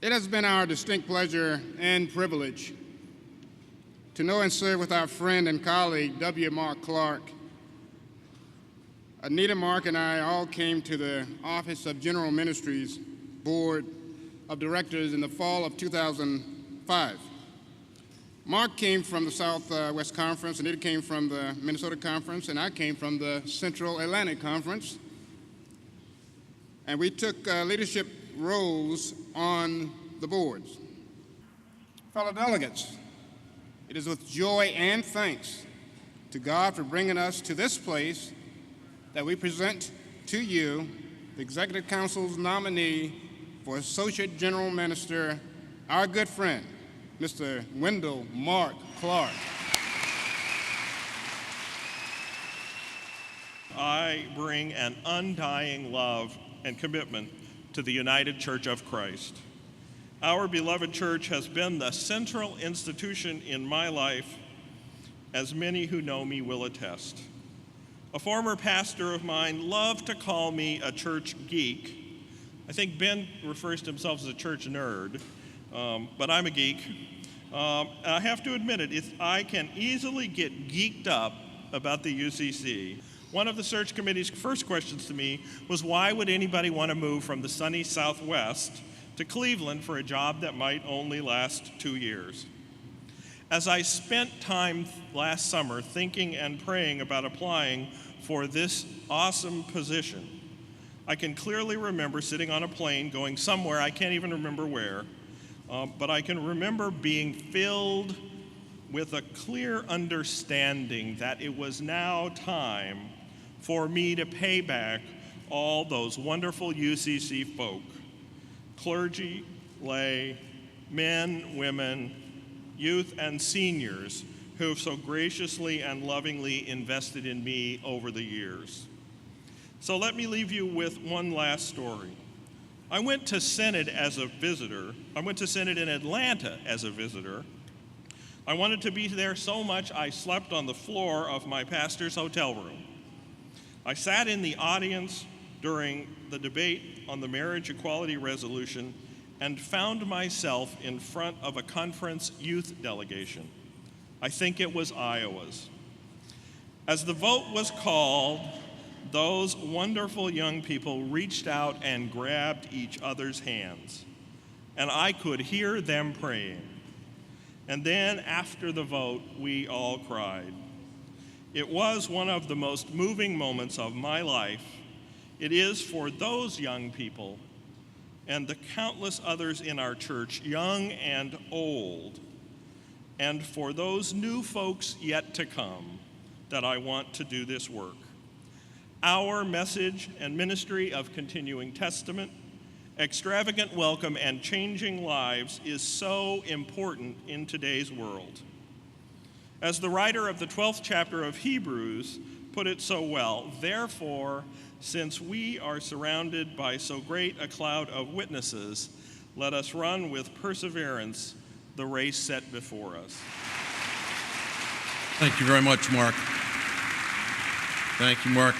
It has been our distinct pleasure and privilege to know and serve with our friend and colleague, W. Mark Clark. Anita, Mark, and I all came to the Office of General Ministries Board of Directors in the fall of 2005. Mark came from the Southwest Conference, Anita came from the Minnesota Conference, and I came from the Central Atlantic Conference. And we took leadership roles on the boards. Fellow delegates, it is with joy and thanks to God for bringing us to this place that we present to you the Executive Council's nominee for Associate General Minister, our good friend, Mr. Wendell Mark Clark. I bring an undying love and commitment to the United Church of Christ. Our beloved church has been the central institution in my life, as many who know me will attest. A former pastor of mine loved to call me a church geek. I think Ben refers to himself as a church nerd, but I'm a geek. I have to admit it, I can easily get geeked up about the UCC. One of the search committee's first questions to me was, why would anybody want to move from the sunny Southwest to Cleveland for a job that might only last 2 years? As I spent time last summer thinking and praying about applying for this awesome position, I can clearly remember sitting on a plane going somewhere, I can't even remember where, but I can remember being filled with a clear understanding that it was now time for me to pay back all those wonderful UCC folk, clergy, lay, men, women, youth, and seniors who have so graciously and lovingly invested in me over the years. So let me leave you with one last story. I went to Synod as a visitor. I went to Synod in Atlanta as a visitor. I wanted to be there so much I slept on the floor of my pastor's hotel room. I sat in the audience during the debate on the marriage equality resolution and found myself in front of a conference youth delegation. I think it was Iowa's. As the vote was called, those wonderful young people reached out and grabbed each other's hands, and I could hear them praying. And then after the vote, we all cried. It was one of the most moving moments of my life. It is for those young people and the countless others in our church, young and old, and for those new folks yet to come, that I want to do this work. Our message and ministry of continuing testament, extravagant welcome, and changing lives is so important in today's world. As the writer of the 12th chapter of Hebrews put it so well, therefore, since we are surrounded by so great a cloud of witnesses, let us run with perseverance the race set before us. Thank you very much, Mark. Thank you, Mark.